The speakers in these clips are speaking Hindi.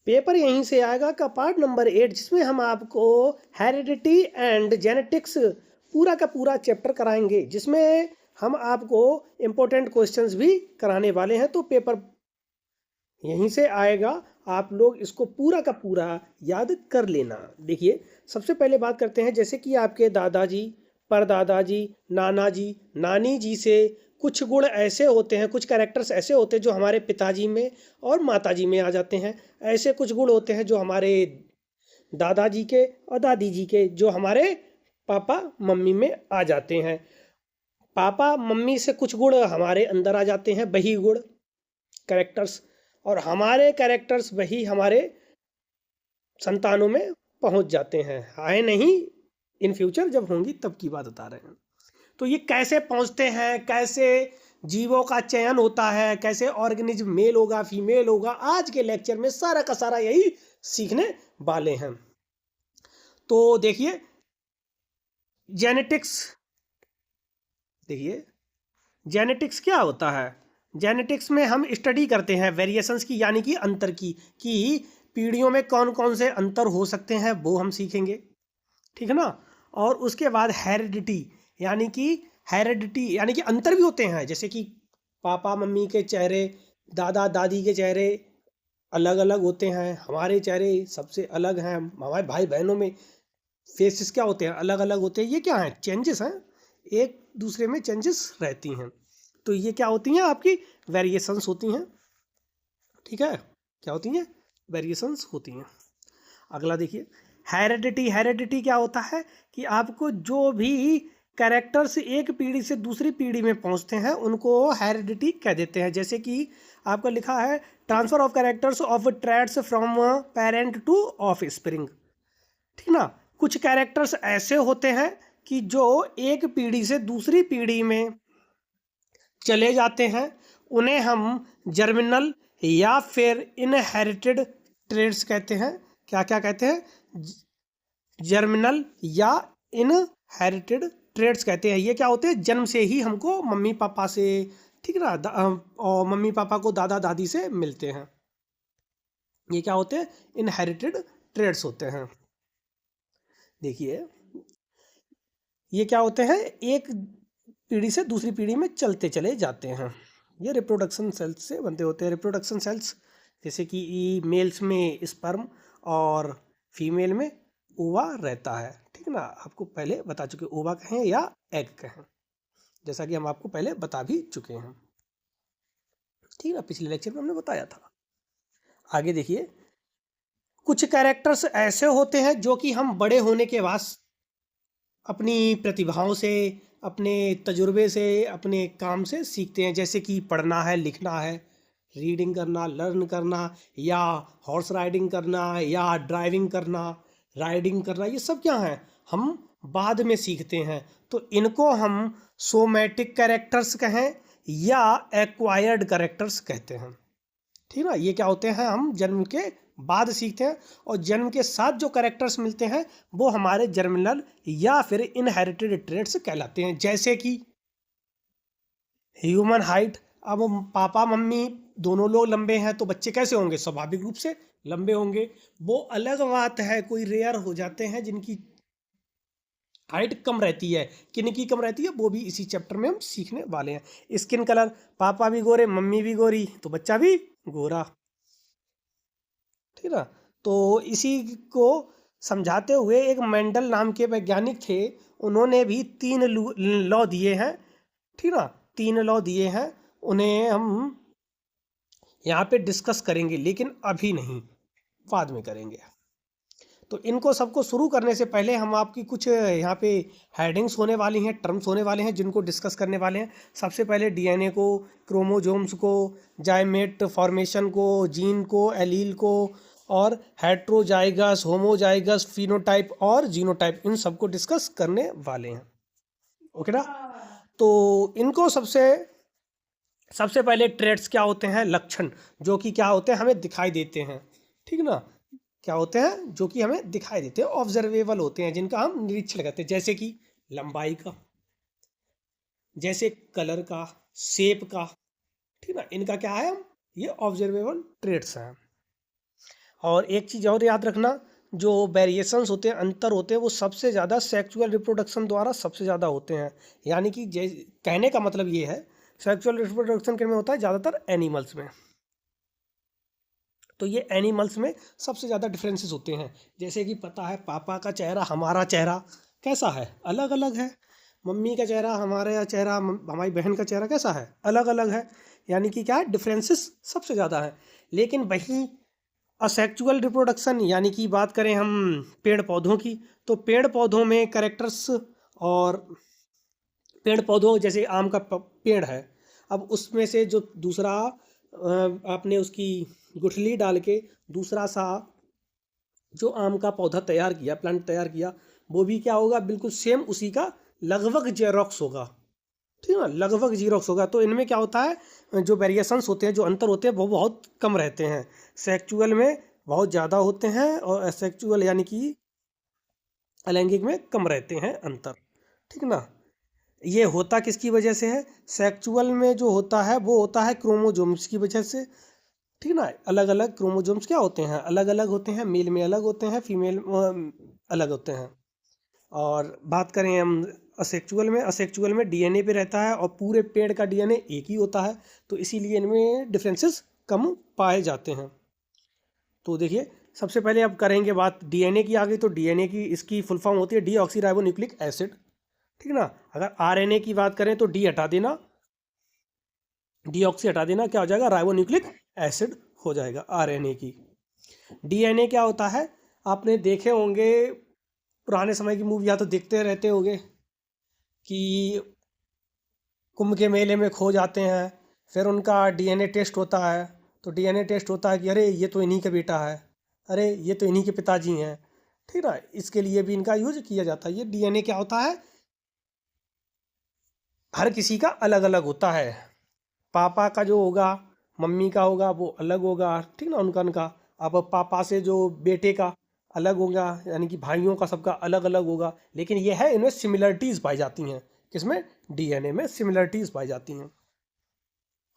पेपर यहीं से आएगा का पार्ट नंबर 8, जिसमें हम आपको हेरिडिटी एंड जेनेटिक्स पूरा का पूरा चैप्टर कराएंगे, जिसमें हम आपको इम्पोर्टेंट क्वेश्चंस भी कराने वाले हैं। तो पेपर यहीं से आएगा, आप लोग इसको पूरा का पूरा याद कर लेना। देखिए, सबसे पहले बात करते हैं, जैसे कि आपके दादाजी, परदादाजी, नाना जी, नानी जी से कुछ गुण ऐसे होते हैं, कुछ कैरेक्टर्स ऐसे होते हैं जो हमारे पिताजी में और माताजी में आ जाते हैं। ऐसे कुछ गुण होते हैं जो हमारे दादाजी के और दादी जी के जो हमारे पापा मम्मी में आ जाते हैं। पापा मम्मी से कुछ गुण हमारे अंदर आ जाते हैं, वही गुण कैरेक्टर्स, और हमारे कैरेक्टर्स वही हमारे संतानों में पहुंच जाते हैं। आए नहीं, इन फ्यूचर जब होंगी तब की बात बता रहे हैं। तो ये कैसे पहुंचते हैं, कैसे जीवों का चयन होता है, कैसे ऑर्गेनिज्म मेल होगा फीमेल होगा, आज के लेक्चर में सारा का सारा यही सीखने वाले हैं। तो देखिए, जेनेटिक्स, देखिए जेनेटिक्स क्या होता है। जेनेटिक्स में हम स्टडी करते हैं वेरिएशंस की, यानी कि अंतर की, कि पीढ़ियों में कौन कौन से अंतर हो सकते हैं वो हम सीखेंगे, ठीक है ना। और उसके बाद हेरिडिटी, यानी कि अंतर भी होते हैं, जैसे कि पापा मम्मी के चेहरे, दादा दादी के चेहरे अलग अलग होते हैं, हमारे चेहरे सबसे अलग हैं, हमारे भाई बहनों में फेसेस क्या होते हैं, अलग अलग होते हैं। ये क्या है, चेंजेस हैं, एक दूसरे में चेंजेस रहती हैं। तो ये क्या होती हैं, आपकी वेरिएशंस होती हैं, ठीक है। क्या होती हैं, वेरिएशंस होती हैं। अगला देखिए, हेरिडिटी। हेरिडिटी क्या होता है कि आपको जो भी कैरेक्टर्स एक पीढ़ी से दूसरी पीढ़ी में पहुंचते हैं उनको हेरिडिटी कह देते हैं। जैसे कि आपका लिखा है, transfer of characters of traits from parent to offspring, ठीक ना। कुछ कैरेक्टर्स ऐसे होते हैं कि जो एक पीढ़ी से दूसरी पीढ़ी में चले जाते हैं, उन्हें हम जर्मिनल या फिर इनहेरिटेड ट्रेड्स कहते हैं। क्या क्या कहते हैं, जर्मिनल या इनहेरिटेड ट्रेड्स कहते हैं। ये क्या होते हैं, जन्म से ही हमको मम्मी पापा से, ठीक है ना, और मम्मी पापा को दादा दादी से मिलते हैं। ये क्या होते हैं, इनहेरिटेड ट्रेड्स होते हैं। देखिए, ये क्या होते हैं, एक पीढ़ी से दूसरी पीढ़ी में चलते चले जाते हैं। ये रिप्रोडक्शन सेल्स से बनते होते हैं। रिप्रोडक्शन सेल्स जैसे कि मेल्स में स्पर्म और फीमेल में ओवा रहता है, ठीक है ना। आपको पहले बता चुके, ओवा कहें या एग कहें, जैसा कि हम आपको पहले बता भी चुके हैं, ठीक है ना, पिछले लेक्चर में हमने बताया था। आगे देखिए, कुछ कैरेक्टर्स ऐसे होते हैं जो कि हम बड़े होने के बाद अपनी प्रतिभाओं से, अपने तजुर्बे से, अपने काम से सीखते हैं। जैसे कि पढ़ना है, लिखना है, रीडिंग करना, लर्न करना, या हॉर्स राइडिंग करना, या ड्राइविंग करना, राइडिंग करना, ये सब क्या है, हम बाद में सीखते हैं। तो इनको हम सोमैटिक कैरेक्टर्स कहें या एक्वायर्ड कैरेक्टर्स कहते हैं, ठीक है ना। ये क्या होते हैं, हम जन्म के बाद सीखते हैं, और जन्म के साथ जो कैरेक्टर्स मिलते हैं वो हमारे जर्मिनल या फिर इनहेरिटेड ट्रेड्स कहलाते हैं। जैसे कि ह्यूमन हाइट, अब पापा मम्मी दोनों लोग लंबे हैं तो बच्चे कैसे होंगे, स्वाभाविक रूप से लंबे होंगे। वो अलग बात है, कोई रेयर हो जाते हैं जिनकी हाइट कम रहती है, किन की कम रहती है वो भी इसी चैप्टर में हम सीखने वाले हैं। स्किन कलर, पापा भी गोरे मम्मी भी गोरी तो बच्चा भी गोरा, ठीक ना। तो इसी को समझाते हुए एक मेंडल नाम के वैज्ञानिक थे, उन्होंने भी 3 लॉ दिए हैं, ठीक ना, 3 लॉ दिए हैं। उन्हें हम यहाँ पे डिस्कस करेंगे, लेकिन अभी नहीं, बाद में करेंगे। तो इनको सबको शुरू करने से पहले हम आपकी कुछ यहाँ पे हेडिंग्स होने वाली हैं, टर्म्स होने वाले हैं जिनको डिस्कस करने वाले हैं। सबसे पहले डीएनए को, क्रोमोजोम्स को, जाइमेट फॉर्मेशन को, जीन को, एलील को, और हेट्रोजाइगस, होमोजाइगस, फिनोटाइप और जीनोटाइप, इन सबको डिस्कस करने वाले हैं, ओके ना। तो इनको सबसे पहले ट्रेड्स क्या होते हैं, लक्षण, जो कि क्या होते हैं, हमें दिखाई देते हैं, ठीक ना। क्या होते हैं, जो कि हमें दिखाई देते हैं, ऑब्जर्वेबल होते हैं, जिनका हम निरीक्षण करते हैं। जैसे कि लंबाई का, जैसे कलर का, शेप का, ठीक ना, इनका क्या है, हम ये ऑब्जर्वेबल ट्रेड्स हैं। और एक चीज़ और याद रखना, जो वेरिएशंस होते हैं, अंतर होते हैं, वो सबसे ज़्यादा सेक्सुअल रिप्रोडक्शन द्वारा सबसे ज़्यादा होते हैं। यानी कि कहने का मतलब ये है, सेक्सुअल रिप्रोडक्शन किन में होता है, ज़्यादातर एनिमल्स में। तो ये एनिमल्स में सबसे ज़्यादा डिफरेंसेस होते हैं। जैसे कि पता है, पापा का चेहरा हमारा चेहरा कैसा है, अलग अलग है। मम्मी का चेहरा हमारा चेहरा, हमारी बहन का चेहरा कैसा है, अलग अलग है। यानी कि क्या है, डिफरेंसेस सबसे ज़्यादा है। लेकिन वहीं असेक्चुअल रिप्रोडक्शन यानी कि बात करें हम पेड़ पौधों की, तो पेड़ पौधों में कैरेक्टर्स, और पेड़ पौधों जैसे आम का पेड़ है, अब उसमें से जो दूसरा आपने उसकी गुठली डाल के दूसरा सा जो आम का पौधा तैयार किया, प्लांट तैयार किया, वो भी क्या होगा, बिल्कुल सेम उसी का लगभग जेरोक्स होगा। ठीक है ना, लगभग जीरोक्स होगा। तो इनमें क्या होता है, जो वेरिएशंस होते हैं, जो अंतर होते हैं, वो बहुत कम रहते हैं। सेक्चुअल में बहुत ज़्यादा होते हैं और असेक्चुअल यानी कि अलैंगिक में कम रहते हैं अंतर। ठीक ना। ये होता किसकी वजह से है, सेक्चुअल में जो होता है वो होता है क्रोमोजोम्स की वजह से। ठीक ना, अलग अलग क्रोमोजोम्स क्या होते हैं, अलग अलग होते हैं, मेल में अलग होते हैं, फीमेल अलग होते हैं। और बात करें हम असेक्चुअल में डीएनए पे रहता है और पूरे पेड़ का डीएनए एक ही होता है, तो इसीलिए इनमें डिफरेंसेस कम पाए जाते हैं। तो देखिए, सबसे पहले अब करेंगे बात डीएनए की। आगे तो डीएनए की इसकी फुल फॉर्म होती है डीऑक्सीराइबोन्यूक्लिक एसिड। ठीक ना। अगर आरएनए की बात करें तो डी हटा देना, डीऑक्सी हटा देना, क्या हो जाएगा, राइबोन्यूक्लिक एसिड हो जाएगा आरएनए की। डीएनए क्या होता है, आपने देखे होंगे पुराने समय की मूवी, या तो देखते रहते होंगे कि कुंभ के मेले में खो जाते हैं, फिर उनका डीएनए टेस्ट होता है, तो डीएनए टेस्ट होता है कि अरे ये तो इन्हीं का बेटा है, अरे ये तो इन्हीं के पिताजी हैं। ठीक ना, इसके लिए भी इनका यूज किया जाता है। ये डीएनए क्या होता है, हर किसी का अलग अलग होता है। पापा का जो होगा, मम्मी का होगा, वो अलग होगा। ठीक ना, उनका अब पापा से जो बेटे का अलग होगा, यानी कि भाइयों का सबका अलग अलग होगा। लेकिन ये है, इनमें सिमिलरिटीज़ पाई जाती हैं। किसमें, डीएनए में सिमिलरिटीज़ पाई जाती हैं।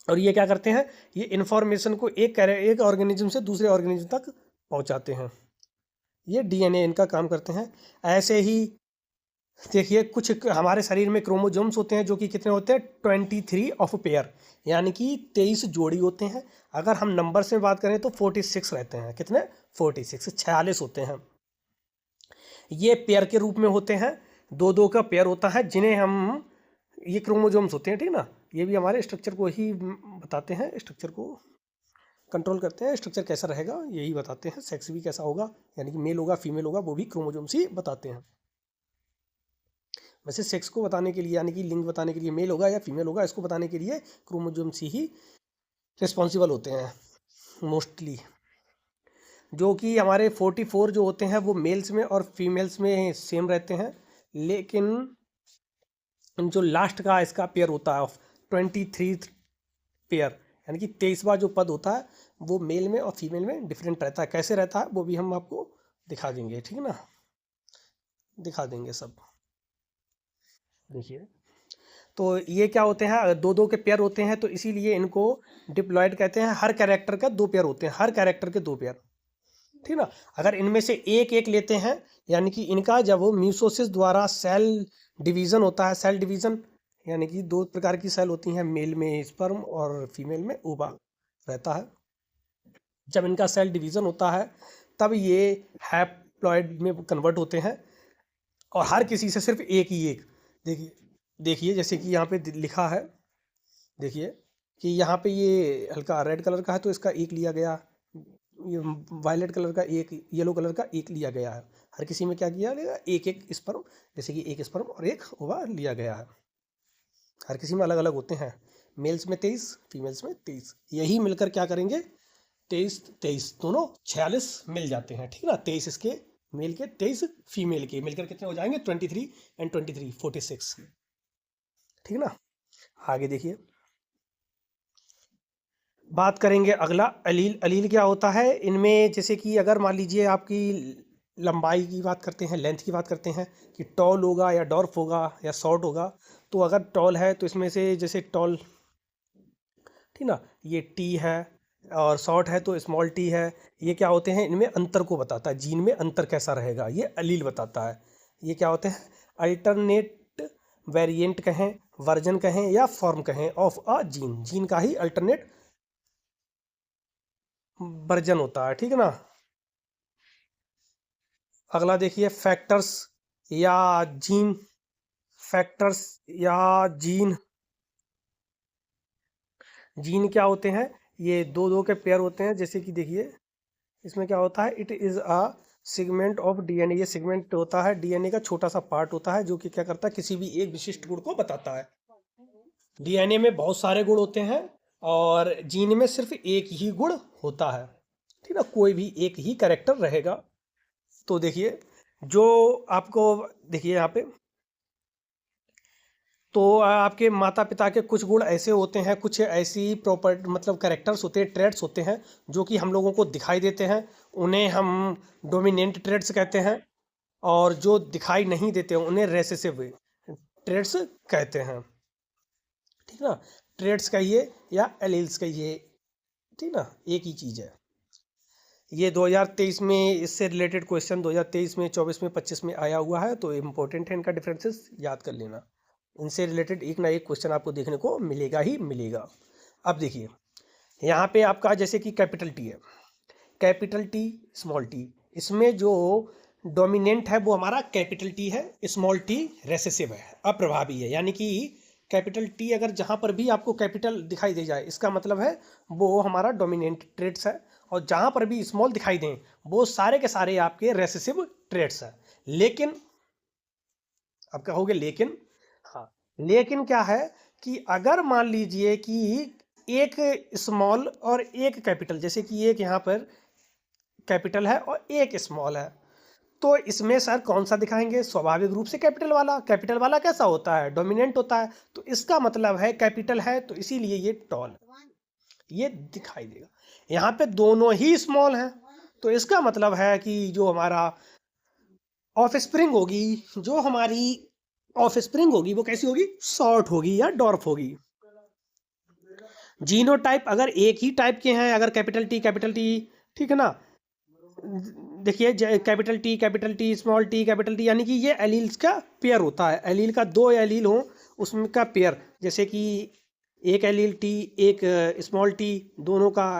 और ये क्या करते हैं, ये इन्फॉर्मेशन को एक ऑर्गेनिज्म से दूसरे ऑर्गेनिज्म तक पहुंचाते हैं। ये डीएनए इनका काम करते हैं। ऐसे ही देखिए, कुछ हमारे शरीर में क्रोमोजोम्स होते हैं, जो कि कितने होते हैं, 23 ऑफ पेयर, यानी कि 23 जोड़ी होते हैं। अगर हम नंबर्स में बात करें तो 46 रहते हैं। कितने, 46 होते हैं। ये पेयर के रूप में होते हैं, दो दो का पेयर होता है, जिन्हें हम, ये क्रोमोजोम्स होते हैं। ठीक ना, ये भी हमारे स्ट्रक्चर को ही बताते हैं, स्ट्रक्चर को कंट्रोल करते हैं। स्ट्रक्चर कैसा रहेगा यही बताते हैं, सेक्स भी कैसा होगा, यानी कि मेल होगा फीमेल होगा, वो भी क्रोमोजोम्स ही बताते हैं। वैसे सेक्स को बताने के लिए, यानी कि लिंग बताने के लिए मेल होगा या फीमेल होगा, इसको बताने के लिए क्रोमोजोम्स ही रिस्पॉन्सिबल होते हैं मोस्टली। जो कि हमारे 44 जो होते हैं वो मेल्स में और फीमेल्स में सेम रहते हैं। लेकिन जो लास्ट का इसका पेयर होता है, 23 पेयर, यानी कि 23वां जो पद होता है, वो मेल में और फीमेल में डिफरेंट रहता है। कैसे रहता है वो भी हम आपको दिखा देंगे। ठीक है ना, दिखा देंगे सब। देखिए, तो ये क्या होते हैं, दो दो के पेयर होते हैं, तो इसीलिए इनको डिप्लॉयड कहते हैं। हर कैरेक्टर का दो पेयर होते हैं, हर कैरेक्टर के दो पेयर। ठीक ना। अगर इनमें से एक एक लेते हैं, यानी कि इनका जब वो म्यूसोसिस द्वारा सेल डिवीज़न होता है, सेल डिवीज़न यानी कि दो प्रकार की सेल होती हैं, मेल में स्पर्म और फीमेल में ओवा रहता है। जब इनका सेल डिवीज़न होता है, तब ये हैप्लॉइड में कन्वर्ट होते हैं, और हर किसी से सिर्फ एक ही एक। देखिए देखिए, जैसे कि यहाँ पे लिखा है, देखिए कि यहाँ पे ये हल्का रेड कलर का है, तो इसका एक लिया गया, ये वायलेट कलर का एक, येलो कलर का एक लिया गया है। हर किसी में क्या किया गया, एक एक स्पर्म, जैसे कि एक स्पर्म और एक ओवा लिया गया है। हर किसी में अलग अलग होते हैं, मेल्स में 23, फीमेल्स में 23। यही मिलकर क्या करेंगे, 23 23 दोनों 46 मिल जाते हैं। ठीक ना, 23 इसके मेल के, 23 फीमेल के, मिलकर कितने हो जाएंगे, 23 एंड 23 46। ठीक ना। आगे देखिए, बात करेंगे अगला, अलील। अलील क्या होता है, इनमें जैसे कि अगर मान लीजिए आपकी लंबाई की बात करते हैं, लेंथ की बात करते हैं, कि टॉल होगा या डॉर्फ होगा या शॉर्ट होगा। तो अगर टॉल है तो इसमें से जैसे टॉल, ठीक ना, ये टी है, और शॉर्ट है तो स्मॉल टी है। ये क्या होते हैं, इनमें अंतर को बताता है, जीन में अंतर कैसा रहेगा, ये अलील बताता है। ये क्या होते हैं, अल्टरनेट वेरिएंट कहें, वर्जन कहें या फॉर्म कहें ऑफ अ जीन, जीन का ही अल्टरनेट वर्जन होता है, ठीक है ना। अगला देखिए फैक्टर्स या जीन, फैक्टर्स या जीन, जीन क्या होते हैं, ये दो दो के पेयर होते हैं। जैसे कि देखिए इसमें क्या होता है, it is a segment of DNA, ये सेगमेंट होता है डीएनए का छोटा सा पार्ट होता है जो कि क्या करता है, किसी भी एक विशिष्ट गुण को बताता है। डीएनए में बहुत सारे गुण होते हैं और जीन में सिर्फ एक ही गुण होता है, ठीक है, कोई भी एक ही कैरेक्टर रहेगा। तो देखिए जो आपको, देखिए यहाँ पे तो आपके माता पिता के कुछ गुण ऐसे होते हैं, कुछ ऐसी प्रॉपर मतलब कैरेक्टर्स होते हैं, ट्रेड्स होते हैं जो कि हम लोगों को दिखाई देते हैं, उन्हें हम डोमिनेंट ट्रेड्स कहते हैं। और जो दिखाई नहीं देते हैं उन्हें रेसेसिव ट्रेड्स कहते हैं, ठीक ना। ट्रेड्स कहिए या एलील्स कहिए, ठीक ना, एक ही चीज़ है। ये 2023 में इससे रिलेटेड क्वेश्चन 2023 में, 24 में, 25 में आया हुआ है, तो इम्पोर्टेंट है, इनका डिफरेंसेस याद कर लेना। इनसे रिलेटेड एक ना एक क्वेश्चन आपको देखने को मिलेगा ही मिलेगा। अब देखिए यहाँ पे आपका जैसे कि कैपिटल टी है, कैपिटल टी स्मॉल टी, इसमें जो डोमिनेंट है वो हमारा कैपिटल टी है, स्मॉल टी रेसेसिव है, अप्रभावी है। यानी कि कैपिटल टी अगर जहाँ पर भी आपको कैपिटल दिखाई दे जाए इसका मतलब है वो हमारा डोमिनेंट ट्रेड्स है, और जहाँ पर भी स्मॉल दिखाई दें वो सारे के सारे आपके रेसेसिव ट्रेड्स हैं। लेकिन आप कहोगे लेकिन, हाँ, लेकिन क्या है कि अगर मान लीजिए कि एक स्मॉल और एक कैपिटल, जैसे कि एक यहाँ पर कैपिटल है और एक स्मॉल है, तो इसमें सर कौन सा दिखाएंगे, स्वाभाविक रूप से कैपिटल वाला। कैपिटल वाला कैसा होता है, डोमिनेंट होता है, तो इसका मतलब है कैपिटल है तो इसीलिए ये टॉल, ये दिखाई देगा। यहाँ पे दोनों ही स्मॉल हैं तो इसका मतलब है कि जो हमारा ऑफ स्प्रिंग होगी, जो हमारी ऑफ स्प्रिंग होगी वो कैसी होगी, शॉर्ट होगी या डॉर्फ होगी। जीनोटाइप अगर एक ही टाइप के हैं, अगर कैपिटल टी, ठीक है ना, देखिए capital T small T capital T, यानी कि ये एलील्स का पेयर होता है। एलील का दो एलील हो उसका पेयर, जैसे कि एक एलील टी एक स्मॉल टी, दोनों का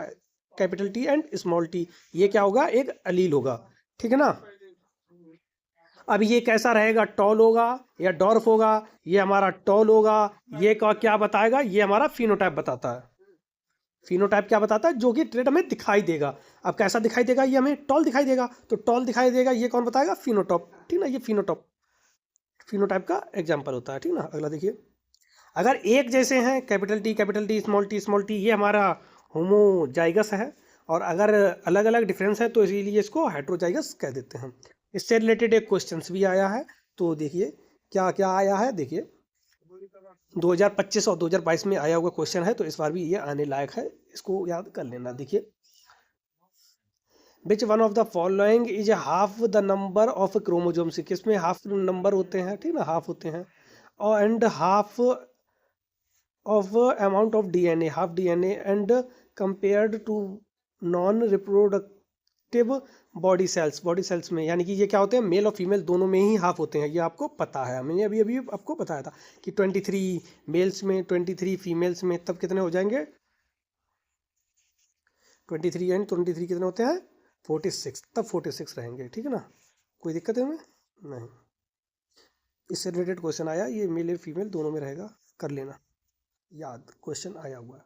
capital T and small T, ये क्या होगा, एक एलील होगा, ठीक है ना। अब ये कैसा रहेगा, टॉल होगा या डॉर्फ होगा, ये हमारा टॉल होगा। ये क्या बताएगा, ये हमारा फिनोटाइप बताता है। फिनोटाइप क्या बताता है, जो कि ट्रेड हमें दिखाई देगा। अब कैसा दिखाई देगा, ये हमें टॉल दिखाई देगा, तो टॉल दिखाई देगा, ये कौन बताएगा, फिनोटाइप, ठीक ना। ये फिनोटाइप फिनोटाइप का एग्जाम्पल होता है, ठीक ना। अगला देखिए, अगर एक जैसे हैं कैपिटल टी स्मॉल टी, ये हमारा होमोजाइगस है, और अगर अलग अलग डिफरेंस है तो इसीलिए इसको हेट्रोजाइगस कह देते हैं। इससे रिलेटेड एक क्वेश्चन भी आया है, तो देखिए क्या क्या आया है, देखिए 2025 और 2022 में आया हुआ क्वेश्चन है, तो इस बार भी ये आने लायक है, इसको याद कर लेना। देखिए, which one of the following is half the number of chromosomes, किसमें हाफ नंबर होते हैं, ठीक ना, हाफ होते हैं, और and half of amount of DNA, half DNA and compared to non reproductive body cells में, यानी कि ये क्या होते हैं, मेल और फीमेल दोनों में ही हाफ होते हैं, ये आपको पता है, मैंने अभी अभी आपको बताया था कि 23 मेल्स में 23 फीमेल्स में तब कितने हो जाएंगे, 23 एंड 23 कितने होते हैं, 46, तब 46 रहेंगे, ठीक है ना। कोई दिक्कत है हमें नहीं। इससे रिलेटेड क्वेश्चन आया, ये मेल और फीमेल दोनों में रहेगा, कर लेना याद, क्वेश्चन आया हुआ है।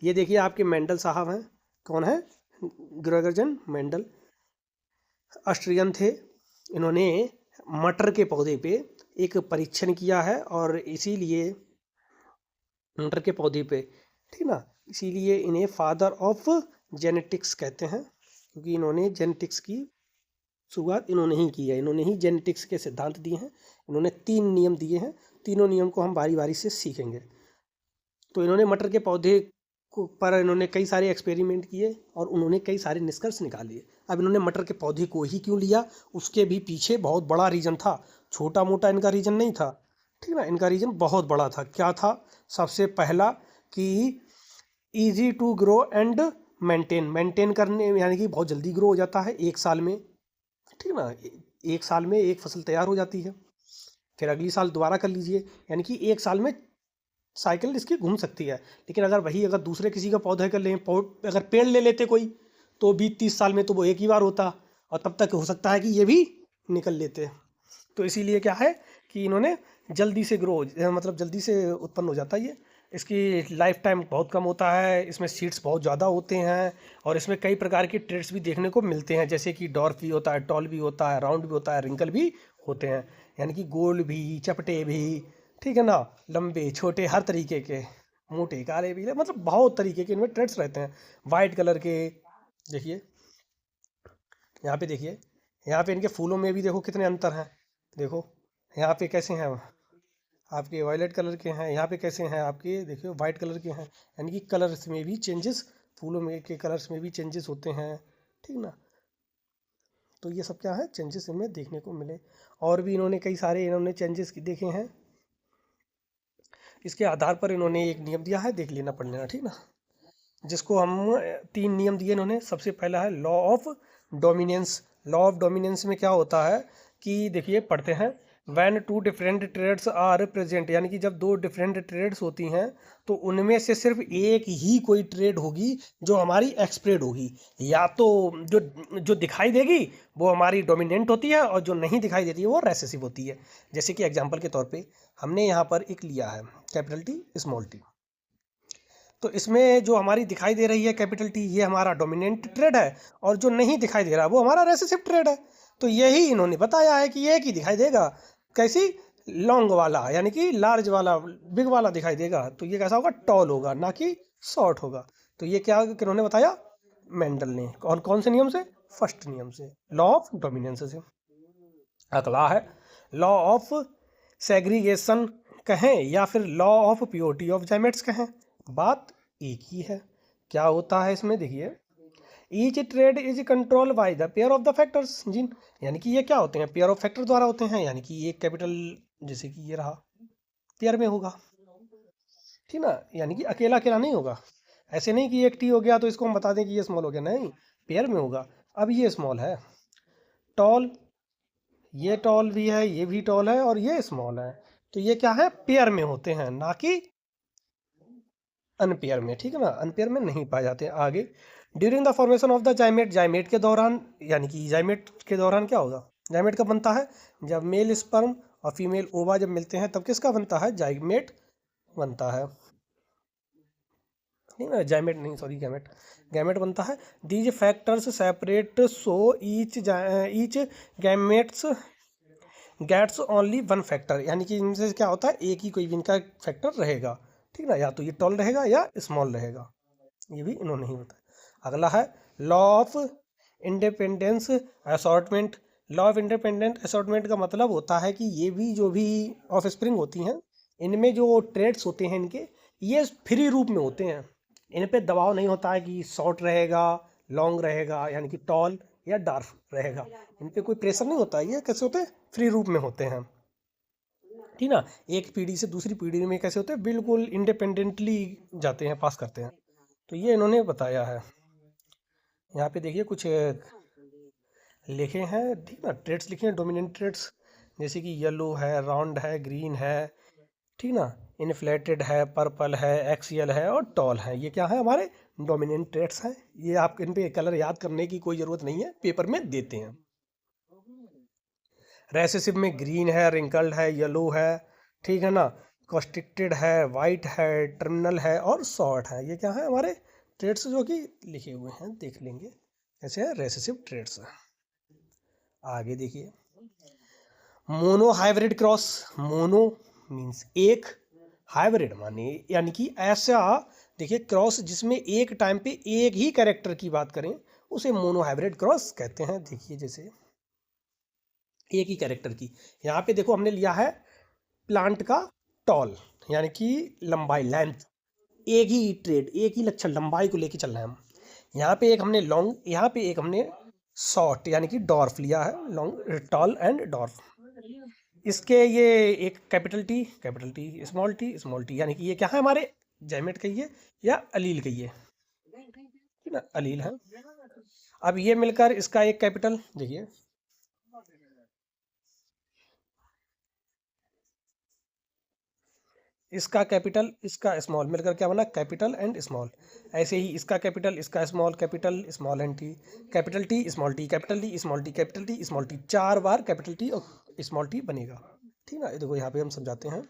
ये देखिए आपके मेंडल साहब हैं, कौन है, ग्रेगरजन मेंडल, ऑस्ट्रियन थे। इन्होंने मटर के पौधे पे एक परीक्षण किया है, और इसीलिए मटर के पौधे पे, ठीक ना, इसीलिए इन्हें फादर ऑफ जेनेटिक्स कहते हैं, क्योंकि इन्होंने जेनेटिक्स की शुरुआत इन्होंने ही की है, इन्होंने ही जेनेटिक्स के सिद्धांत दिए हैं। इन्होंने 3 नियम दिए हैं, तीनों नियम को हम बारी बारी से सीखेंगे। तो इन्होंने मटर के पौधे पर इन्होंने कई सारे एक्सपेरिमेंट किए और उन्होंने कई सारे निष्कर्ष निकाले। अब इन्होंने मटर के पौधे को ही क्यों लिया, उसके भी पीछे बहुत बड़ा रीज़न था, छोटा मोटा इनका रीज़न नहीं था, ठीक ना, इनका रीज़न बहुत बड़ा था। क्या था, सबसे पहला कि easy to grow and maintain करने यानी कि बहुत जल्दी ग्रो हो जाता है 1 साल में, ठीक है ना। 1 साल में एक फसल तैयार हो जाती है, फिर अगली साल दोबारा कर लीजिए, यानी कि 1 साल में साइकिल इसकी घूम सकती है। लेकिन अगर दूसरे किसी का पौधा कर लें, अगर पेड़ ले लेते कोई, तो 20-30 साल में तो वो एक ही बार होता, और तब तक हो सकता है कि ये भी निकल लेते। तो इसीलिए क्या है कि इन्होंने जल्दी से मतलब जल्दी से उत्पन्न हो जाता है ये। इसकी लाइफ टाइम बहुत कम होता है, इसमें सीड्स बहुत ज़्यादा होते हैं, और इसमें कई प्रकार के ट्रेड्स भी देखने को मिलते हैं, जैसे कि डॉर्फ भी होता है, टॉल भी होता है, राउंड भी होता है, रिंकल भी होते हैं, यानी कि गोल भी, चपटे भी, ठीक है ना, लंबे छोटे हर तरीके के, मोटे काले पीले, मतलब बहुत तरीके के इनमें ट्रेड्स रहते हैं। वाइट कलर के देखिए, यहाँ पे देखिए, यहाँ पे इनके फूलों में भी देखो कितने अंतर हैं। देखो यहाँ पे कैसे हैं आपके वायलेट कलर के हैं, यहाँ पे कैसे हैं आपके देखिए वाइट कलर के हैं, यानी कि कलर्स में भी चेंजेस, फूलों में के कलर्स में भी चेंजेस होते हैं, ठीक ना। तो ये सब क्या है, चेंजेस इनमें देखने को मिले। और भी इन्होंने कई सारे चेंजेस देखे हैं। इसके आधार पर इन्होंने एक नियम दिया है, देख लेना पढ़ लेना, ठीक ना। जिसको हम 3 नियम दिए इन्होंने। सबसे पहला है law of dominance. Law of dominance में क्या होता है कि देखिए पढ़ते हैं, when 2 different traits are present, यानी कि जब 2 डिफरेंट ट्रेड्स होती हैं तो उनमें से सिर्फ एक ही कोई ट्रेड होगी जो हमारी एक्सप्रेड होगी, या तो जो जो दिखाई देगी वो हमारी डोमिनेंट होती है, और जो नहीं दिखाई देती है वो रेसेसिव होती है। जैसे कि एग्जांपल के तौर पे हमने यहाँ पर एक लिया है कैपिटल टी स्मॉल टी, तो इसमें जो हमारी दिखाई दे रही है कैपिटल टी, ये हमारा डोमिनेंट ट्रेड है, और जो नहीं दिखाई दे रहा वो हमारा रेसेसिव ट्रेड है। तो यही इन्होंने बताया है कि एक ही दिखाई देगा, कैसी, लॉन्ग वाला, यानी कि लार्ज वाला, बिग वाला दिखाई देगा, तो ये कैसा होगा, टॉल होगा, ना कि शॉर्ट होगा। तो ये क्या किन्होंने बताया, मेंडल ने। और कौन से नियम से, फर्स्ट नियम से, लॉ ऑफ डोमिनेंस से। अगला है लॉ ऑफ सेग्रीगेशन कहें या फिर लॉ ऑफ प्योरिटी ऑफ जाइमेट्स कहें, बात एक ही है। क्या होता है इसमें देखिए, each trade is control by the pair of the factors जिन, यानी कि ये क्या होते हैं, पेयर ऑफ फैक्टर द्वारा होते हैं, यानी कि एक कैपिटल जैसे कि ये रहा, पेयर में होगा, ठीक ना, यानी कि अकेला अकेला नहीं होगा। ऐसे नहीं कि एक टी हो गया तो इसको हम बता दें कि ये स्मॉल हो गया, नहीं, पेयर में होगा। अब ये स्मॉल है, टॉल, ये टॉल भी है, ये भी टॉल है, और ये स्मॉल है, तो ये क्या है, पेयर में होते हैं, ना कि अनपेयर में, ठीक है ना, अनपेयर में नहीं पाए जाते हैं। आगे, during the formation of the gamete, gamete के दौरान, यानी कि जाइमेट के दौरान क्या होगा, जाइमेट कब बनता है, जब मेल स्पर्म और फीमेल ओवा जब मिलते हैं तब किसका बनता है, जाइमेट बनता है, ठीक है, जाइमेट नहीं, सॉरी, गैमेट, गैमेट बनता है। These factors separate so each gametes gets only one factor, यानी कि इनसे क्या होता है, एक ही कोई भी इनका फैक्टर रहेगा, ठीक ना, या तो ये टॉल रहेगा या स्मॉल रहेगा, ये भी इन्होंने ही बताया। अगला है law of independence assortment. Law of independent assortment का मतलब होता है कि ये भी जो भी ऑफ स्प्रिंग होती हैं, इनमें जो ट्रेड्स होते हैं इनके, ये फ्री रूप में होते हैं, इन पे दबाव नहीं होता है कि शॉर्ट रहेगा, लॉन्ग रहेगा, यानी कि टॉल या डार्क रहेगा, इन पे कोई प्रेशर नहीं होता है। ये कैसे होते हैं, फ्री रूप में होते हैं, ठीक ना। एक पीढ़ी से दूसरी पीढ़ी में कैसे होते हैं, बिल्कुल इंडिपेंडेंटली जाते हैं, पास करते हैं। तो ये इन्होंने बताया है। यहाँ पे देखिए कुछ लिखे हैं, ठीक ना, ट्रेड्स लिखे हैं, डोमिनेंट ट्रेड्स, जैसे कि येलो है, राउंड है, ग्रीन है, ठीक ना, इन्फ्लेटेड है, पर्पल है, एक्सियल है, और टॉल है। ये क्या है, हमारे डोमिनेंट ट्रेड्स हैं। ये आप इन पे कलर याद करने की कोई ज़रूरत नहीं है, पेपर में देते हैं। रेसेसिव में ग्रीन है, रिंकल्ड है, येलो है, ठीक है ना, कॉन्स्ट्रिक्टेड है, वाइट है, टर्मिनल है, और शॉर्ट है। ये क्या है, हमारे ट्रेड्स जो कि लिखे हुए हैं, देख लेंगे कैसे है, रेसेसिव ट्रेड्स। आगे देखिए, mono hybrid cross. Mono means एक, हाइब्रिड माने यानी कि ऐसा, देखिए क्रॉस जिसमें एक टाइम पे एक ही कैरेक्टर की बात करें उसे मोनो हाइब्रिड क्रॉस कहते हैं। देखिए जैसे एक ही कैरेक्टर की, यहाँ पे देखो हमने लिया है प्लांट का टॉल, यानी कि लंबाई, लेंथ, एक ही ट्रेड, एक ही लक्षण, लंबाई को लेके चल रहे हैं हम। यहाँ पे एक हमने लॉन्ग, यहाँ पे एक हमने शॉर्ट यानी कि डॉर्फ लिया है, लॉन्ग, टॉल एंड डॉर्फ। इसके ये एक कैपिटल टी स्मॉल टी, यानी कि ये क्या है, हमारे जाइमेट कहिए या अलील कहिए, ठीक ना, अलील है। अब ये मिलकर इसका एक कैपिटल, देखिए इसका कैपिटल इसका स्मॉल मिलकर क्या बना, कैपिटल एंड स्मॉल। ऐसे ही इसका कैपिटल इसका small, capital small and T, capital T small T, capital T small T, capital T small T, 4 bar capital T और स्मॉल टी बनेगा। ठीक ना, ये देखो यहाँ पे हम समझाते हैं।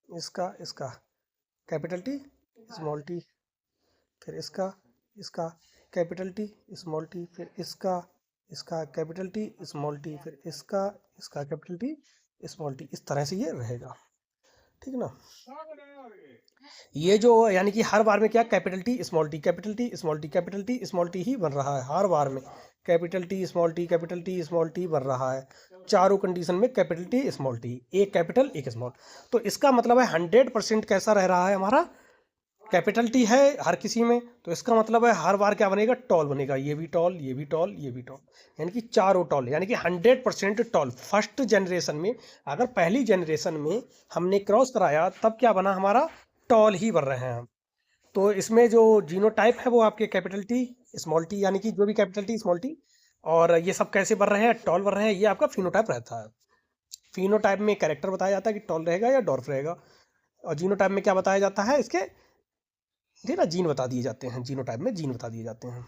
इसका कैपिटल टी स्मॉल टी, फिर इसका इसका कैपिटल टी स्मॉल टी, फिर इसका कैपिटल टी स्मॉल टी, फिर इसका कैपिटल टी स्मॉल टी, इस तरह से ये रहेगा। ठीक ना, ये जो यानी कि हर बार में क्या, capital T small T, capital T small T, capital T small T ही बन रहा है हर बार में। Capital T small T, capital T small T बन रहा है चारों कंडीशन में, कैपिटल टी स्मॉल टी, एक कैपिटल एक स्मॉल। तो इसका मतलब है 100% कैसा रह रहा है हमारा, कैपिटल टी है हर किसी में, तो इसका मतलब है हर बार क्या बनेगा, टॉल बनेगा। ये भी टॉल, ये भी टॉल, ये भी टॉल, यानी कि चारों टॉल, यानी कि 100% टॉल। फर्स्ट जनरेशन में, अगर पहली जनरेशन में हमने क्रॉस कराया तब क्या बना हमारा, टॉल ही बन रहे हैं हम। तो इसमें जो जीनोटाइप है वो आपके कैपिटल टी स्मॉल टी, यानी कि जो भी कैपिटल टी स्मॉल टी, और ये सब कैसे बन रहे हैं, टॉल बन रहे हैं। ये आपका फिनोटाइप रहता है। फिनोटाइप में कैरेक्टर बताया जाता है कि टॉल रहेगा या डॉर्फ रहेगा, और जीनोटाइप में क्या बताया जाता है, इसके ठीक है ना, जीन बता दिए जाते हैं, जीनोटाइप में जीन बता दिए जाते हैं।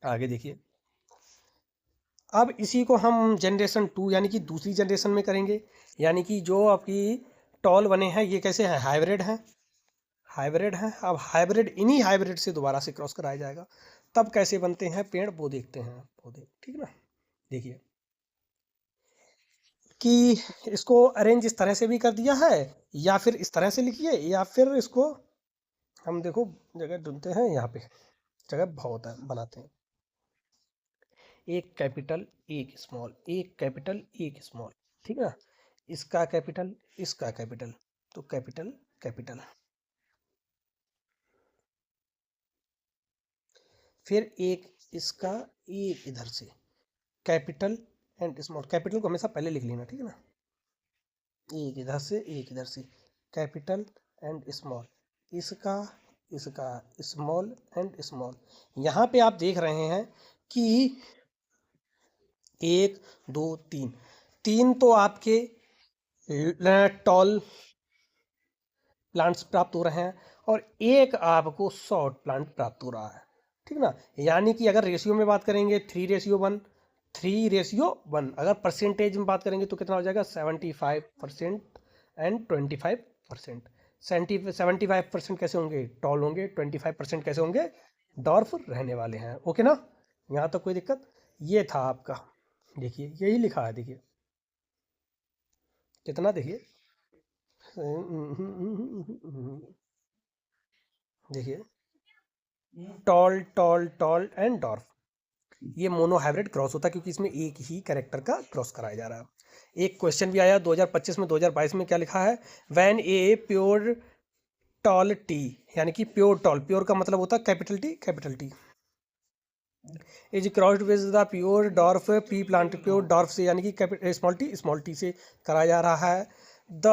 आगे देखिए, अब इसी को हम जनरेशन 2 यानी कि दूसरी जनरेशन में करेंगे। यानी कि जो आपकी टॉल बने हैं ये कैसे हैं, हाइब्रिड हैं, हाइब्रिड हैं। अब हाइब्रिड, इन्हीं हाइब्रिड से दोबारा से क्रॉस कराया जाएगा, तब कैसे बनते हैं पेड़ वो देखते हैं पौधे। ठीक ना, देखिए कि इसको अरेंज इस तरह से भी कर दिया है, या फिर इस तरह से लिखिए, या फिर इसको हम देखो जगह ढूंढते हैं, यहाँ पे जगह बहुत है, बनाते हैं। एक कैपिटल एक स्मॉल, एक कैपिटल एक स्मॉल, ठीक है। इसका कैपिटल इसका कैपिटल, तो कैपिटल कैपिटल, फिर एक इसका एक इधर से, कैपिटल एंड स्मॉल। कैपिटल को हमेशा पहले लिख लेना, ठीक है ना, एक इधर से एक इधर से, कैपिटल एंड स्मॉल, इसका इसका स्मॉल एंड स्मॉल। यहाँ पे आप देख रहे हैं कि 1 2 3, 3 तो आपके टॉल प्लांट्स प्राप्त हो रहे हैं, और एक आपको शॉर्ट प्लांट प्राप्त हो रहा है। ठीक ना, यानी कि अगर रेशियो में बात करेंगे 3:1, 3:1। अगर परसेंटेज में बात करेंगे तो कितना हो जाएगा, 75% एंड 25%। 75% कैसे होंगे, टॉल होंगे, 25% कैसे होंगे, डॉर्फ रहने वाले हैं। ओके ना, यहाँ तक कोई दिक्कत, ये था आपका। देखिए यही लिखा है, देखिए कितना, देखिए देखिए toll toll tall and dwarf, ये मोनो हाइब्रिड क्रॉस होता है क्योंकि इसमें एक ही कैरेक्टर का क्रॉस कराया जा रहा है। एक क्वेश्चन भी आया 2025 में, 2022 में, क्या लिखा है, when a pure tall T, यानी कि प्योर टॉल, प्योर का मतलब होता है capital T is crossed with the pure dwarf P plant, pure dwarf से यानी कि स्मॉल टी से कराया जा रहा है। The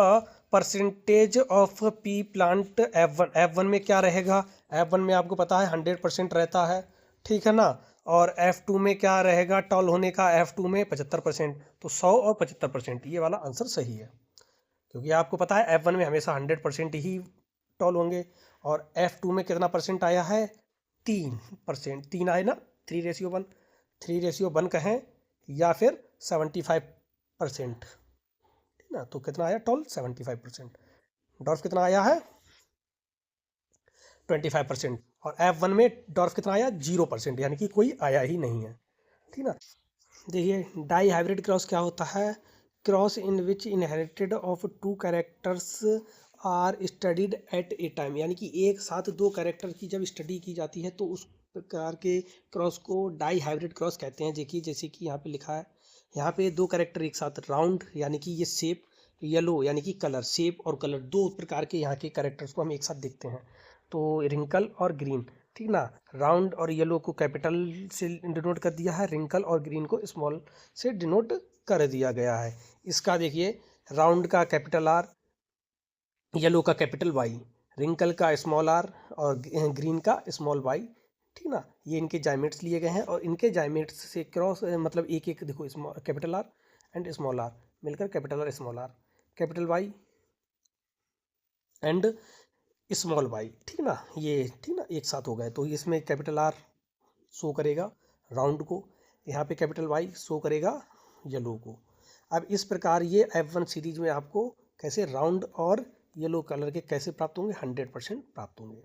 percentage of P plant F1 में क्या रहेगा, F1 में आपको पता है 100% रहता है, ठीक है ना। और F2 में क्या रहेगा, टॉल होने का, F2 में 75%। तो 100 और 75%, ये वाला आंसर सही है, क्योंकि आपको पता है F1 में हमेशा 100% ही टॉल होंगे, और F2 में कितना परसेंट आया है, 3%, 3 आए ना, 3:1, 3:1 कहें, या फिर 75%, ठीक ना। तो कितना आया टॉल, 75%, डॉर्फ कितना आया है, 25%, और F1 में डॉर्फ कितना आया, 0%, यानी कि कोई आया ही नहीं है, ठीक ना। देखिए डाई हाइब्रिड क्रॉस क्या होता है, cross in which inherited of 2 characters are studied at a time, यानी कि एक साथ 2 कैरेक्टर की जब स्टडी की जाती है तो उस प्रकार के क्रॉस को डाई हाइब्रिड क्रॉस कहते हैं। देखिए जैसे कि यहाँ पे लिखा है, यहाँ पे 2 कैरेक्टर एक साथ, राउंड यानी कि ये शेप, येलो यानी कि कलर, शेप और कलर, 2 प्रकार के यहाँ के कैरेक्टर्स को हम एक साथ देखते हैं। तो रिंकल और ग्रीन, ठीक ना, राउंड और येलो को कैपिटल से डिनोट कर दिया है, रिंकल और ग्रीन को स्मॉल से डिनोट कर दिया गया है। इसका देखिए राउंड का कैपिटल आर, येलो का कैपिटल वाई, रिंकल का स्मॉल आर और ग्रीन का स्मॉल वाई, ठीक ना। ये इनके जाइमेट्स लिए गए हैं और इनके जाइमेट्स से क्रॉस मतलब एक एक देखो small capital R and small R मिलकर capital R small R, capital Y and small Y, ठीक ना। ये ठीक ना एक साथ हो गए, तो इसमें कैपिटल आर शो करेगा राउंड को, यहाँ पे कैपिटल वाई शो करेगा येलो को। अब इस प्रकार ये F1 सीरीज में आपको कैसे राउंड और येलो कलर के कैसे प्राप्त होंगे, 100% प्राप्त होंगे।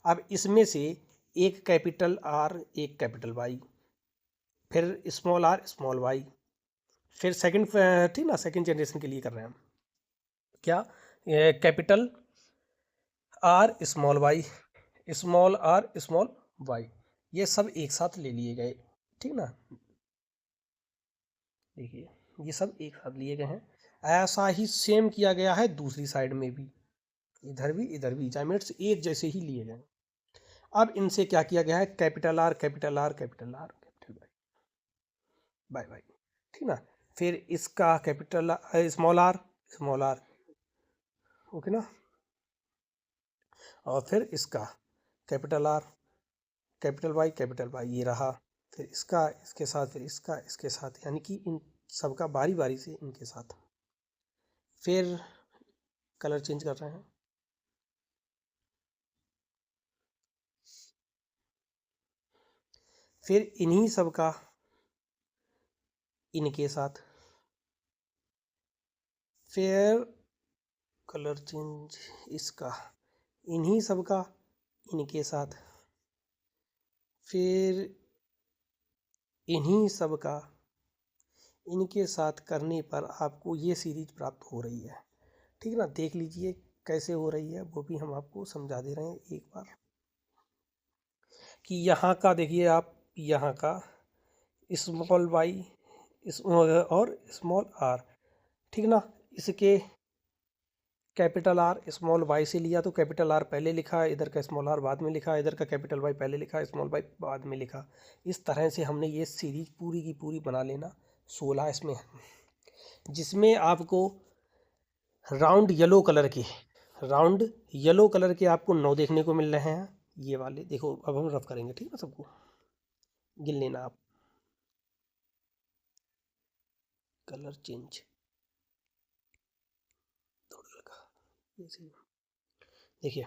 अब इसमें से एक कैपिटल आर एक कैपिटल वाई, फिर स्मॉल आर स्मॉल वाई, फिर सेकंड, ठीक ना, सेकंड जनरेशन के लिए कर रहे हैं हम क्या, capital R small Y, small R small Y, ये सब एक साथ ले लिए गए, ठीक ना। देखिए ये सब एक साथ लिए गए हैं। ऐसा ही सेम किया गया है दूसरी साइड में भी, इधर भी जाइमेट्स एक जैसे ही लिए गए। अब इनसे क्या किया गया है, capital R capital R capital R capital Y, by by, ठीक ना। फिर इसका capital small R small R, okay ना। और फिर इसका कैपिटल आर कैपिटल वाई ये रहा, फिर इसका इसके साथ, फिर इसका इसके साथ, यानी कि इन सबका बारी बारी से इनके साथ। फिर कलर चेंज कर रहे हैं, फिर इन्हीं सब का इनके साथ, फिर कलर चेंज इसका इन्हीं सब का इनके साथ, फिर इन्हीं सब का इनके साथ करने पर आपको ये सीरीज प्राप्त हो रही है, ठीक ना। देख लीजिए कैसे हो रही है, वो भी हम आपको समझा दे रहे हैं एक बार, कि यहाँ का देखिए आप, यहाँ का स्मॉल वाई और स्मॉल आर, ठीक ना। इसके कैपिटल आर स्मॉल वाई से लिया तो कैपिटल आर पहले लिखा, इधर का स्मॉल आर बाद में लिखा, इधर का कैपिटल वाई पहले लिखा, स्मॉल वाई बाद में लिखा। इस तरह से हमने ये सीरीज पूरी की पूरी बना लेना। 16 इसमें है, जिसमें आपको राउंड येलो कलर के आपको 9 देखने को मिल रहे हैं। ये वाले देखो, अब हम रफ करेंगे, ठीक है, सबको गिन लेना आप। कलर चेंज देखिए,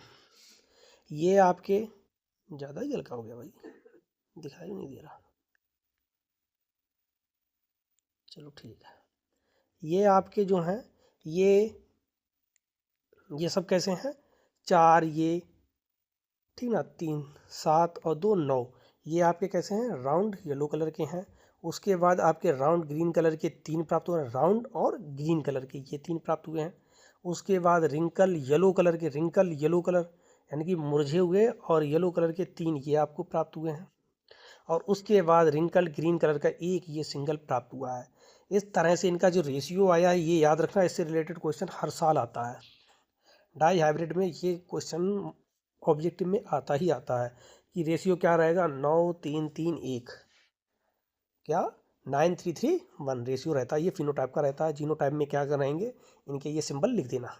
ये आपके ज़्यादा ही हल्का हो गया भाई, दिखाई नहीं दे रहा, चलो ठीक है। ये आपके जो हैं ये सब कैसे हैं, 4 ये, ठीक ना, 3 7 और 2 9, ये आपके कैसे हैं, राउंड येलो कलर के हैं। उसके बाद आपके राउंड ग्रीन कलर के 3 प्राप्त हुए हैं, राउंड और ग्रीन कलर के ये 3 प्राप्त हुए हैं। उसके बाद रिंकल येलो कलर के, रिंकल येलो कलर यानी कि मुरझे हुए और येलो कलर के 3 ये आपको प्राप्त हुए हैं। और उसके बाद रिंकल ग्रीन कलर का एक ये सिंगल प्राप्त हुआ है। इस तरह से इनका जो रेशियो आया है, ये याद रखना, इससे रिलेटेड क्वेश्चन हर साल आता है। डाई हाइब्रिड में ये क्वेश्चन ऑब्जेक्टिव में आता ही आता है कि रेशियो क्या रहेगा, 9 3 3 1, क्या 9 3 3 1 रेशियो रहता है। ये फिनोटाइप का रहता है। जीनोटाइप में क्या कराएंगे, इनके ये सिंबल लिख देना,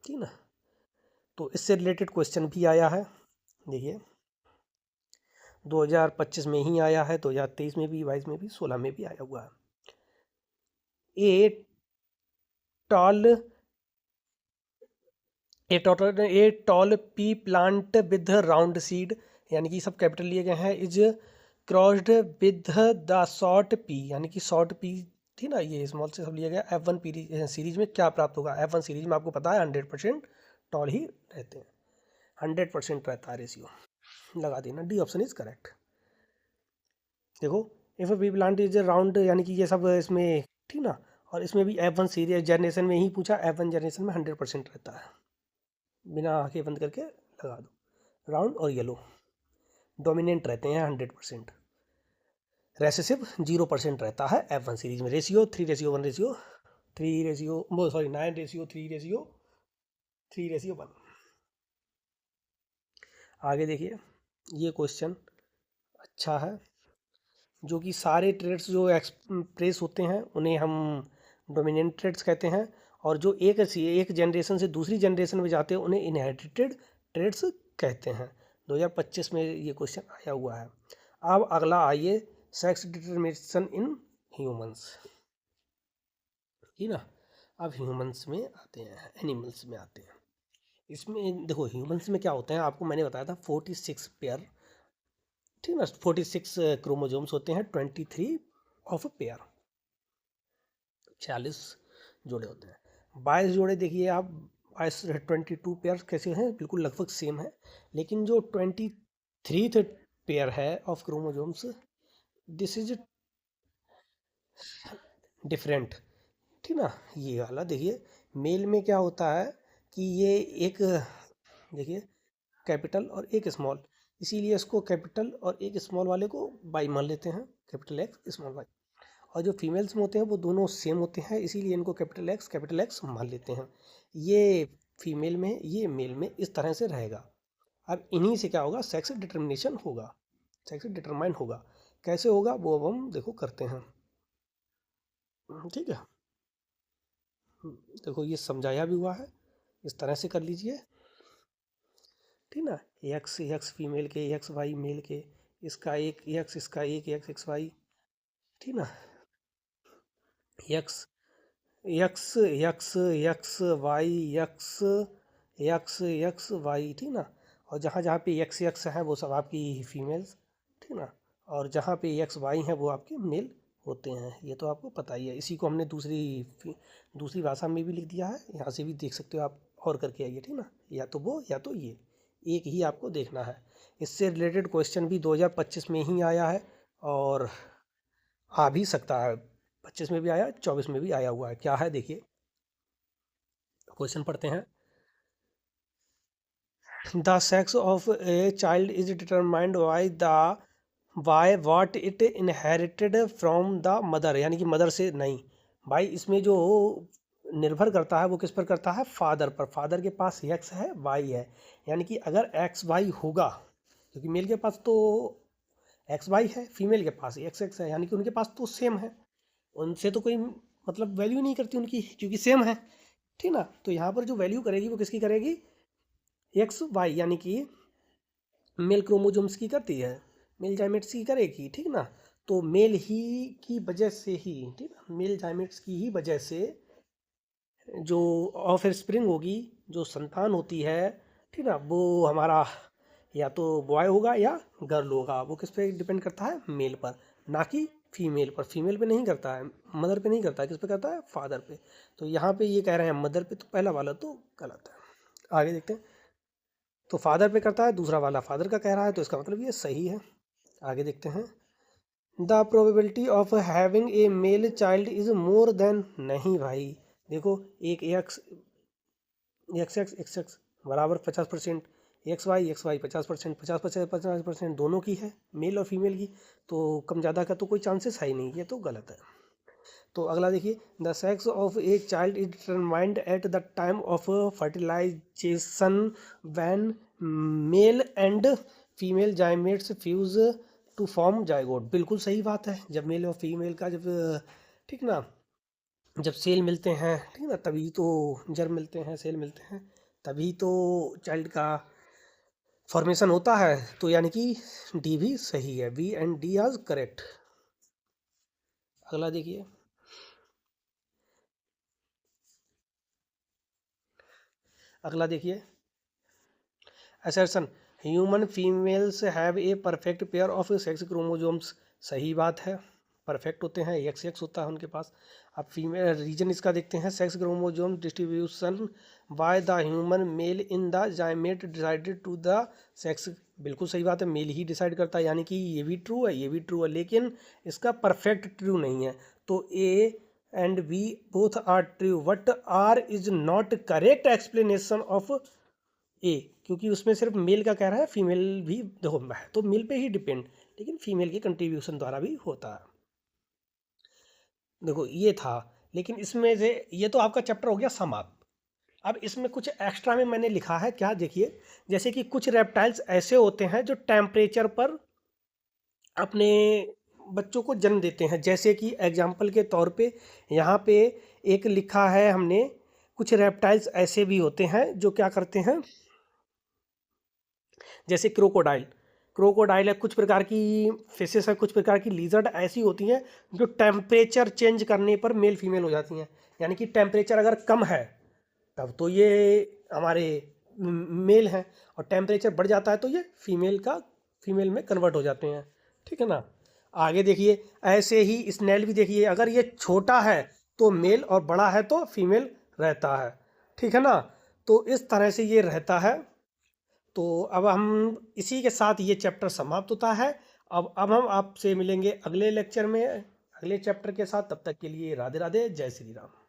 ठीक ना। तो इससे रिलेटेड क्वेश्चन भी आया है, देखिए 2025 में ही आया है, 2023 में भी, 22 में भी, 16 में भी आया हुआ है। A tall a tall P plant with round seed, यानी कि सब कैपिटल लिए गए हैं, is crossed with the short P, यानी कि शॉर्ट पी थी ना, ये स्मॉल से सब लिया गया। F1 सीरीज में क्या प्राप्त होगा, F1 सीरीज में आपको पता है 100% टॉल ही रहते हैं, 100% रहता है रेशियो, लगा देना, डी ऑप्शन इज करेक्ट। देखो if B plant is round, यानी कि ये सब इसमें, ठीक ना। और इसमें भी F1 सीरीज जनरेशन में ही पूछा, F1 जनरेशन में 100% रहता है, बिना आंखें बंद करके लगा दो। राउंड और येलो डोमिनेंट रहते हैं 100%, रेसेसिव 0% रहता है F1 सीरीज में। रेशियो 9:3:1। आगे देखिए, ये क्वेश्चन अच्छा है, जो कि सारे ट्रेड्स जो एक्सप्रेस होते हैं उन्हें हम डोमिनेंट ट्रेड्स कहते हैं, और जो एक जनरेशन से दूसरी जनरेशन में जाते हैं उन्हें इनहेरिटेड ट्रेड्स कहते हैं। 2025 में ये क्वेश्चन आया हुआ है। अब अगला आइए, सेक्स डिटरमिनेशन इन ह्यूमंस, ठीक ना। अब ह्यूमंस में आते हैं, एनिमल्स में आते हैं। इसमें देखो ह्यूमंस में क्या होते हैं, आपको मैंने बताया था 46 पेयर, ठीक ना, 46 क्रोमोजोम्स होते हैं, 23 ऑफ पेयर, 46 जोड़े होते हैं। 22 जोड़े देखिए आप, 22 पेयर कैसे हैं, बिल्कुल लगभग सेम है, लेकिन जो 23 पेयर है of chromosomes, this is different, ठीक ना। ये वाला देखिए, मेल में क्या होता है कि ये एक, देखिए, कैपिटल और एक स्मॉल, इसीलिए इसको कैपिटल और एक स्मॉल वाले को बाई मान लेते हैं, कैपिटल एक्स स्मॉल वाई। और जो फीमेल्स में होते हैं वो दोनों सेम होते हैं, इसीलिए इनको कैपिटल एक्स मान लेते हैं। ये फीमेल में, ये मेल में इस तरह से रहेगा। अब इन्हीं से क्या होगा, सेक्स डिटर्मिनेशन होगा, सेक्स डिटरमाइन होगा। कैसे होगा वो अब हम देखो करते हैं, ठीक है। देखो ये समझाया भी हुआ है, इस तरह से कर लीजिए, ठीक ना। एक्स एक्स फीमेल के, एक्स वाई मेल के, इसका एक एक्स, इसका एक एक्स एक्स वाई, ठीक ना। X X X X Y X X X Y, ठीक ना। और जहाँ जहाँ पे एक्स एक्स है वो सब आपकी फीमेल्स, ठीक ना। और जहाँ पे एक्स वाई हैं वो आपके मेल होते हैं, ये तो आपको पता ही है। इसी को हमने दूसरी भाषा में भी लिख दिया है, यहाँ से भी देख सकते हो आप, और करके आइए, ठीक ना। या तो वो या तो ये, एक ही आपको देखना है। इससे रिलेटेड क्वेश्चन भी 2025 में ही आया है, और आ भी सकता है, 25 में भी आया, 24 में भी आया हुआ है। क्या है देखिए, क्वेश्चन पढ़ते हैं। The sex of a child is determined by what it inherited from the mother, यानी कि मदर से नहीं। भाई इसमें जो निर्भर करता है वो किस पर करता है, फादर पर। फादर के पास एक्स है, वाई है, यानी कि अगर एक्स वाई होगा, क्योंकि मेल के पास तो एक्स वाई है, फीमेल के पास एक्स एक्स है, यानी कि उनके पास तो सेम है, उनसे तो कोई मतलब वैल्यू नहीं करती उनकी, क्योंकि सेम है, ठीक ना। तो यहाँ पर जो वैल्यू करेगी वो किसकी करेगी, एक्स वाई, यानी कि मेल क्रोमोजोम्स की करती है, मेल जाइमेट्स की करेगी, ठीक ना। तो मेल ही की वजह से ही, ठीक ना, मेल जाइमेट्स की ही वजह से जो ऑफ स्प्रिंग होगी, जो संतान होती है, ठीक ना, वो हमारा या तो बॉय होगा या गर्ल होगा। वो किस पे डिपेंड करता है, मेल पर, ना कि फीमेल पर। फीमेल पे नहीं करता है, मदर पे नहीं करता है, किस पे करता है, फादर पे। तो यहाँ पे ये कह रहे हैं मदर पे, तो पहला वाला तो गलत है। आगे देखते हैं। तो फादर पे करता है, दूसरा वाला फादर का कह रहा है, तो इसका मतलब ये सही है। आगे देखते हैं। The probability of having a male child is more than, नहीं भाई, देखो एक x X X X x बराबर 50%, एक्स वाई 50%, 50% दोनों की है, मेल और फीमेल की, तो कम ज़्यादा का तो कोई चांसेस है ही नहीं, ये तो गलत है। तो अगला देखिए, the sex of a child is determined at the time of fertilisation when male and female gametes fuse to form zygote. बिल्कुल सही बात है, जब मेल और फीमेल का जब, ठीक ना, जब सेल मिलते हैं, ठीक ना, तभी तो जर्म मिलते हैं, सेल मिलते हैं, तभी तो चाइल्ड का फॉर्मेशन होता है। तो यानी कि डी भी सही है, B and D are correct. अगला देखिए, अगला देखिए, assertion, human females have a perfect pair of sex chromosomes. सही बात है, परफेक्ट होते हैं, एक्स एक्स होता है उनके पास। अब फीमेल रीजन इसका देखते हैं, sex chromosome distribution by the human male in the gamete decided to the sex. बिल्कुल सही बात है, मेल ही डिसाइड करता है, यानी कि ये भी ट्रू है, ये भी ट्रू है, लेकिन इसका परफेक्ट ट्रू नहीं है। तो A and B both are true, but R is not correct explanation of A, क्योंकि उसमें सिर्फ मेल का कह रहा है, फीमेल भी देखो है तो मेल पे ही डिपेंड, लेकिन फीमेल के कंट्रीब्यूशन द्वारा भी होता है। देखो ये था, लेकिन इसमें से ये तो आपका चैप्टर हो गया समाप्त। अब इसमें कुछ एक्स्ट्रा में मैंने लिखा है, क्या देखिए, जैसे कि कुछ रेप्टाइल्स ऐसे होते हैं जो टेम्परेचर पर अपने बच्चों को जन्म देते हैं। जैसे कि एग्जाम्पल के तौर पे यहाँ पे एक लिखा है हमने, कुछ रेप्टाइल्स ऐसे भी होते हैं जो क्या करते हैं, जैसे क्रोकोडाइल है, कुछ प्रकार की फिशेस है, कुछ प्रकार की लिजर्ड ऐसी होती हैं जो टेम्परेचर चेंज करने पर मेल फीमेल हो जाती हैं। यानी कि टेम्परेचर अगर कम है तब तो ये हमारे मेल हैं, और टेम्परेचर बढ़ जाता है तो ये फीमेल में कन्वर्ट हो जाते हैं। ठीक है ना। आगे देखिए, ऐसे ही स्नेल भी देखिए, अगर ये छोटा है तो मेल और बड़ा है तो फीमेल रहता है। ठीक है ना। तो इस तरह से ये रहता है। तो अब हम इसी के साथ ये चैप्टर समाप्त होता है। अब हम आपसे मिलेंगे अगले लेक्चर में, अगले चैप्टर के साथ। तब तक के लिए राधे राधे, जय श्री राम।